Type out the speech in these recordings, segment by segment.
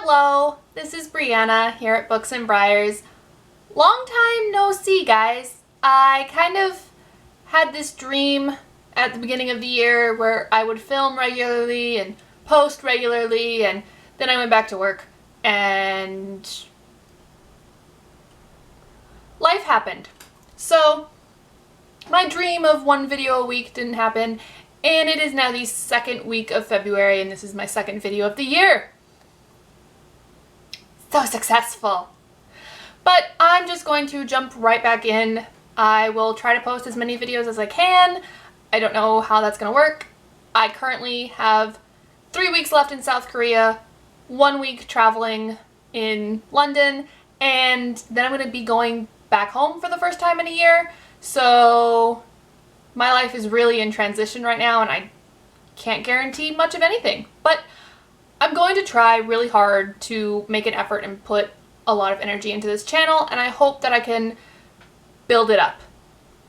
Hello, this is Brianna here at Books and Briars. Long time no see, guys. I kind of had this dream at the beginning of the year where I would film regularly and post regularly, and then I went back to work and life happened. So my dream of one video a week didn't happen, and it is now the second week of February, and this is my second video of the year. So successful. But I'm just going to jump right back in. I will try to post as many videos as I can. I don't know how that's going to work. I currently have 3 weeks left in South Korea, 1 week traveling in London, and then I'm going to be going back home for the first time in a year. So my life is really in transition right now, and I can't guarantee much of anything. But I'm going to try really hard to make an effort and put a lot of energy into this channel, and I hope that I can build it up.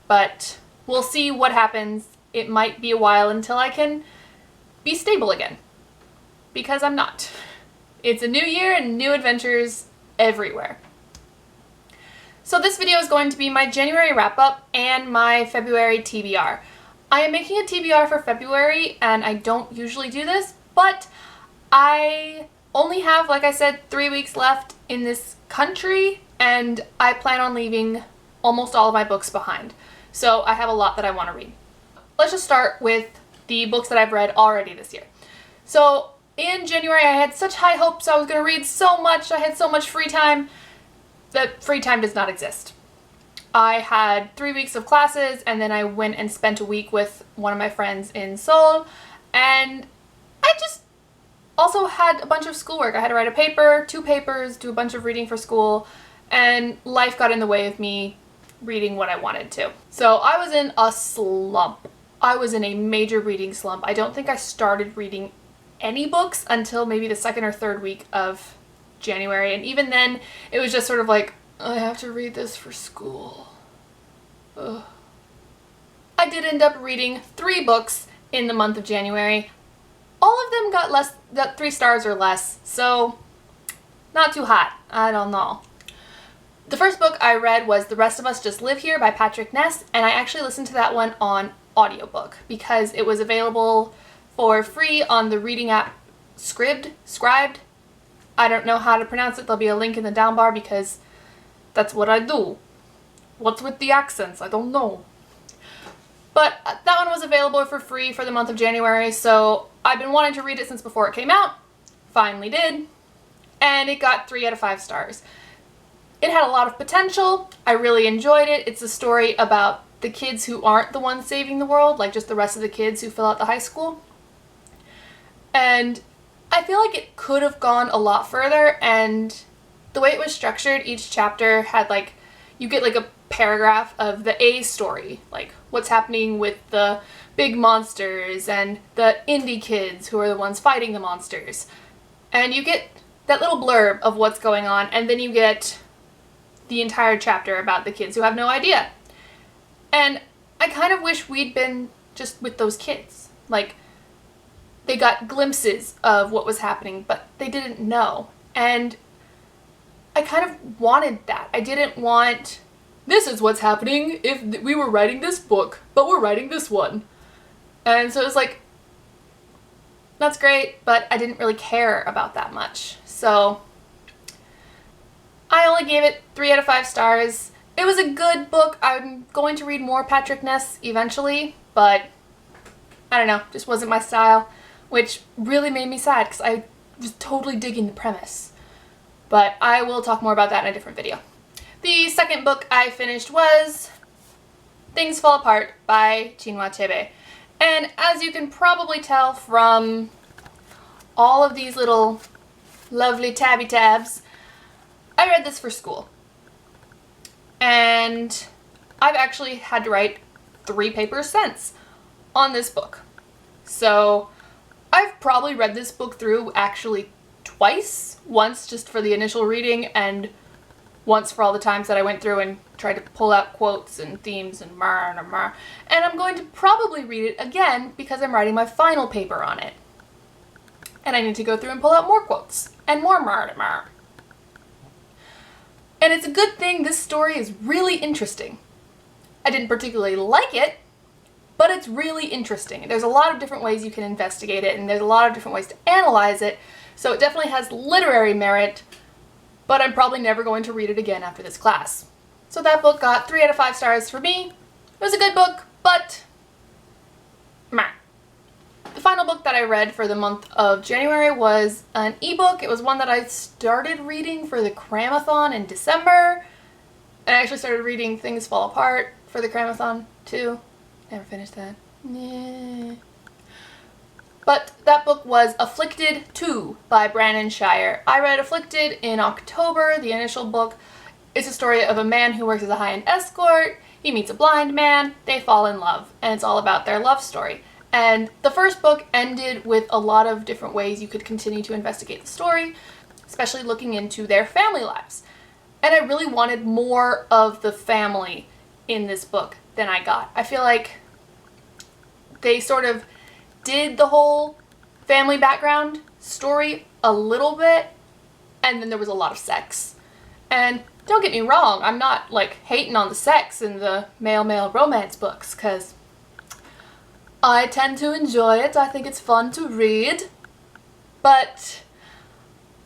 But we'll see what happens. It might be a while until I can be stable again, because I'm not. It's a new year and new adventures everywhere. So this video is going to be my January wrap-up and my February TBR. I am making a TBR for February, and I don't usually do this, but I only have, like I said, 3 weeks left in this country, and I plan on leaving almost all of my books behind. So I have a lot that I want to read. Let's just start with the books that I've read already this year. So in January, I had such high hopes. I was going to read so much. I had so much free time. That free time does not exist. I had 3 weeks of classes, and then I went and spent a week with one of my friends in Seoul, and I just also had a bunch of schoolwork. I had to write a paper, 2 papers, do a bunch of reading for school, and life got in the way of me reading what I wanted to. So I was in a slump. I was in a major reading slump. I don't think I started reading any books until maybe the second or third week of January, and even then it was just sort of like, I have to read this for school. Ugh. I did end up reading 3 books in the month of January. All of them got 3 stars or less, so not too hot. I don't know. The first book I read was The Rest of Us Just Live Here by Patrick Ness, and I actually listened to that one on audiobook because it was available for free on the reading app Scribd. I don't know how to pronounce it. There'll be a link in the down bar because that's what I do. What's with the accents? I don't know. But that one was available for free for the month of January, so I've been wanting to read it since before it came out. Finally did. And it got 3 out of 5 stars. It had a lot of potential. I really enjoyed it. It's a story about the kids who aren't the ones saving the world, like just the rest of the kids who fill out the high school. And I feel like it could have gone a lot further, and the way it was structured, each chapter had you get a paragraph of the A story, like what's happening with the big monsters and the indie kids who are the ones fighting the monsters. And you get that little blurb of what's going on, and then you get the entire chapter about the kids who have no idea. And I kind of wish we'd been just with those kids. They got glimpses of what was happening, but they didn't know. And I kind of wanted that. I didn't want, this is what's happening if we were writing this book, but we're writing this one. And so it was like, that's great, but I didn't really care about that much. So I only gave it 3 out of 5 stars. It was a good book. I'm going to read more Patrick Ness eventually, but I don't know, just wasn't my style, which really made me sad because I was totally digging the premise. But I will talk more about that in a different video. The second book I finished was Things Fall Apart by Chinua Achebe. And as you can probably tell from all of these little lovely tabby tabs, I read this for school. And I've actually had to write 3 papers since on this book. So I've probably read this book through actually twice. Once just for the initial reading, and once for all the times that I went through and tried to pull out quotes and themes and and I'm going to probably read it again because I'm writing my final paper on it. and I need to go through and pull out more quotes and more murder. And it's a good thing this story is really interesting. I didn't particularly like it, but it's really interesting. There's a lot of different ways you can investigate it, and there's a lot of different ways to analyze it, so it definitely has literary merit, but I'm probably never going to read it again after this class. So that book got 3 out of 5 stars for me. It was a good book, but meh. The final book that I read for the month of January was an ebook. It was one that I started reading for the Cramathon in December. And I actually started reading Things Fall Apart for the Cramathon too. Never finished that. Nah. But that book was Afflicted II by Brandon Shire. I read Afflicted in October, the initial book. It's a story of a man who works as a high-end escort. He meets a blind man, they fall in love, and it's all about their love story. And the first book ended with a lot of different ways you could continue to investigate the story, especially looking into their family lives. And I really wanted more of the family in this book than I got. I feel like they sort of did the whole family background story a little bit, and then there was a lot of sex. And don't get me wrong, I'm not like hating on the sex in the male-male romance books, because I tend to enjoy it. I think it's fun to read. But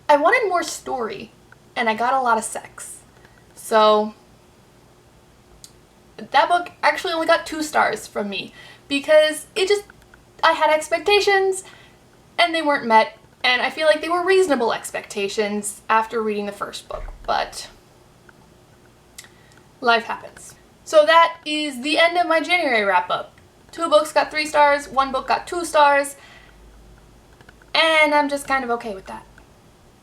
I wanted more story, and I got a lot of sex. So that book actually only got 2 stars from me, because I had expectations, and they weren't met, and I feel like they were reasonable expectations after reading the first book, but life happens. So that is the end of my January wrap-up. 2 books got 3 stars, 1 book got 2 stars, and I'm just kind of okay with that.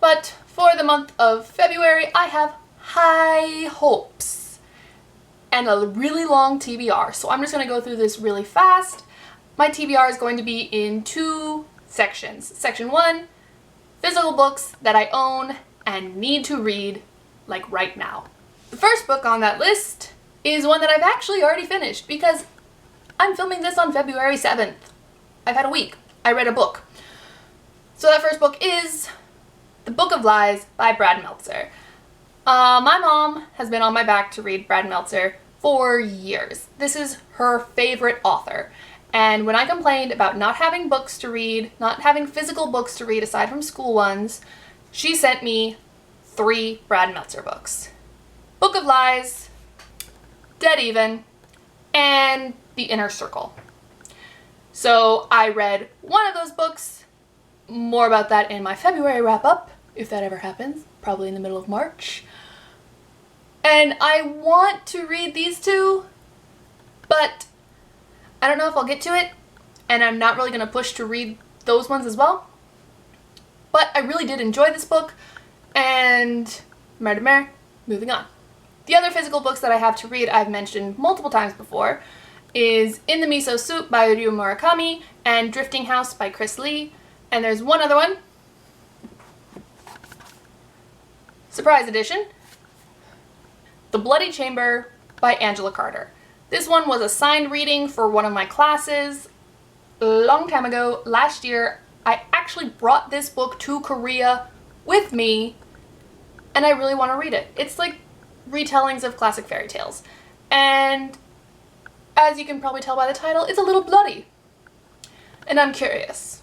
But for the month of February, I have high hopes and a really long TBR, so I'm just going to go through this really fast. My TBR is going to be in 2 sections. Section 1, physical books that I own and need to read, like right now. The first book on that list is one that I've actually already finished, because I'm filming this on February 7th. I've had a week. I read a book. So that first book is The Book of Lies by Brad Meltzer. My mom has been on my back to read Brad Meltzer for years. This is her favorite author. And when I complained about not having books to read, not having physical books to read aside from school ones, she sent me 3 Brad Meltzer books. Book of Lies, Dead Even, and The Inner Circle. So I read one of those books. More about that in my February wrap-up, if that ever happens, probably in the middle of March. And I want to read these 2, but I don't know if I'll get to it, and I'm not really going to push to read those ones as well. But I really did enjoy this book, and moving on. The other physical books that I have to read, I've mentioned multiple times before, is In the Miso Soup by Ryu Murakami and Drifting House by Chris Lee. And there's one other one, surprise edition, The Bloody Chamber by Angela Carter. This one was a signed reading for one of my classes a long time ago, last year. I actually brought this book to Korea with me, and I really want to read it. It's like retellings of classic fairy tales. And as you can probably tell by the title, it's a little bloody. And I'm curious.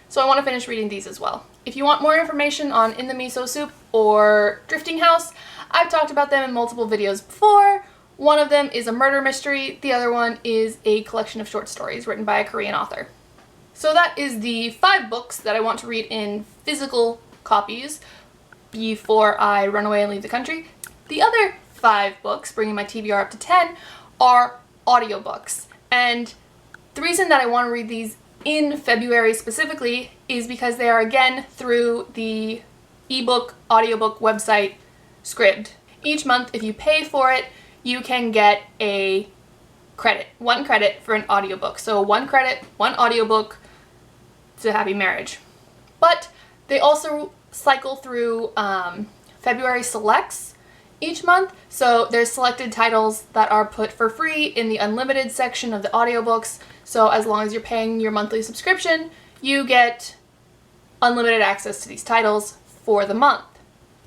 So I want to finish reading these as well. If you want more information on In the Miso Soup or Drifting House, I've talked about them in multiple videos before. One of them is a murder mystery. The other one is a collection of short stories written by a Korean author. So that is the 5 books that I want to read in physical copies before I run away and leave the country. The other 5 books, bringing my TBR up to 10, are audiobooks. And the reason that I want to read these in February specifically is because they are again through the ebook audiobook website Scribd. Each month, if you pay for it, you can get a credit, 1 credit for an audiobook. So 1 credit, 1 audiobook to happy marriage. But they also cycle through February selects each month. So there's selected titles that are put for free in the unlimited section of the audiobooks. So as long as you're paying your monthly subscription, you get unlimited access to these titles for the month.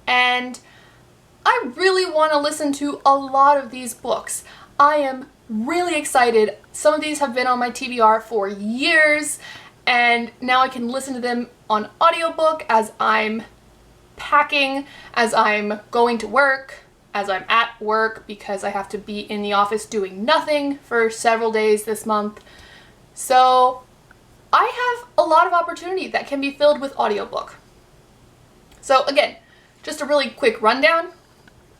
And I really want to listen to a lot of these books. I am really excited. Some of these have been on my TBR for years, and now I can listen to them on audiobook as I'm packing, as I'm going to work, as I'm at work because I have to be in the office doing nothing for several days this month. So I have a lot of opportunity that can be filled with audiobook. So again, just a really quick rundown.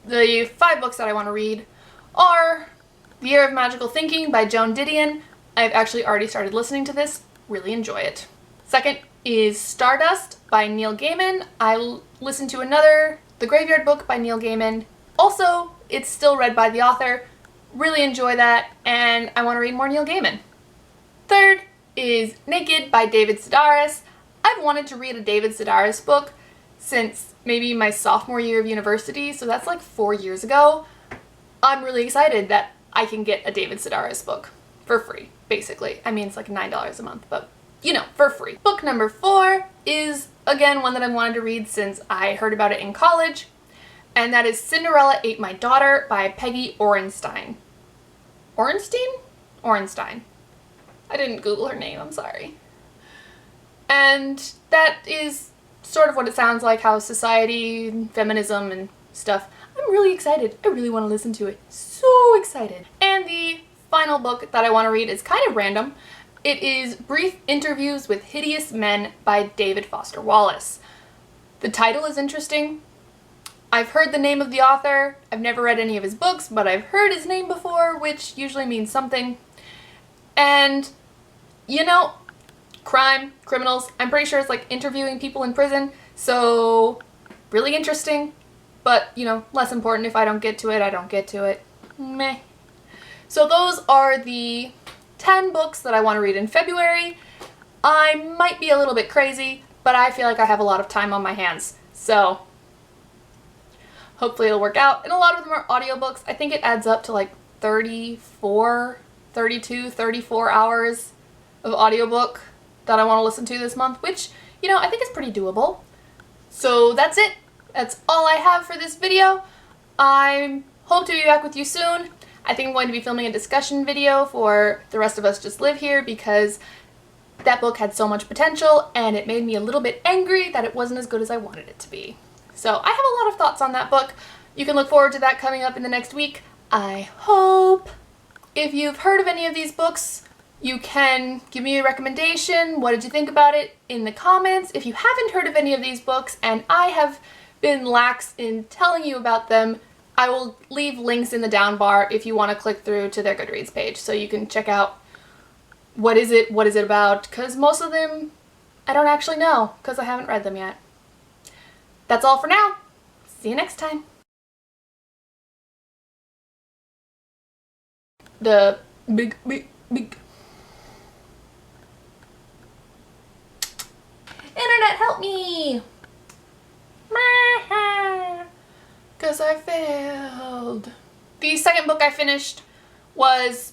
The 5 books that I want to read are The Year of Magical Thinking by Joan Didion. I've actually already started listening to this. Really enjoy it. Second is Stardust by Neil Gaiman. I listened to another, The Graveyard Book by Neil Gaiman. Also, it's still read by the author. Really enjoy that, and I want to read more Neil Gaiman. Third is Naked by David Sedaris. I've wanted to read a David Sedaris book since maybe my sophomore year of university, so that's like 4 years ago. I'm really excited that I can get a David Sedaris book for free, basically. I mean, it's like $9 a month, but you know, for free. Book number 4 is, again, one that I wanted to read since I heard about it in college, and that is Cinderella Ate My Daughter by Peggy Orenstein. Orenstein? Orenstein. I didn't Google her name, I'm sorry. And that is sort of what it sounds like, how society and feminism and stuff. I'm really excited. I really want to listen to it. So excited. And the final book that I want to read is kind of random. It is Brief Interviews with Hideous Men by David Foster Wallace. The title is interesting. I've heard the name of the author. I've never read any of his books, but I've heard his name before, which usually means something. And, you know, crime, criminals, I'm pretty sure it's like interviewing people in prison, so really interesting, but, you know, less important. If I don't get to it, I don't get to it. Meh. So those are the 10 books that I want to read in February. I might be a little bit crazy, but I feel like I have a lot of time on my hands, so hopefully it'll work out. And a lot of them are audiobooks. I think it adds up to like 34 hours of audiobook that I want to listen to this month, which, you know, I think is pretty doable. So that's it. That's all I have for this video. I hope to be back with you soon. I think I'm going to be filming a discussion video for The Rest of Us Just Live Here because that book had so much potential and it made me a little bit angry that it wasn't as good as I wanted it to be. So I have a lot of thoughts on that book. You can look forward to that coming up in the next week, I hope. If you've heard of any of these books, you can give me a recommendation. What did you think about it in the comments? If you haven't heard of any of these books and I have been lax in telling you about them, I will leave links in the down bar if you want to click through to their Goodreads page so you can check out what is it about, because most of them I don't actually know because I haven't read them yet. That's all for now. See you next time. The big Internet, help me! Because I failed. The second book I finished was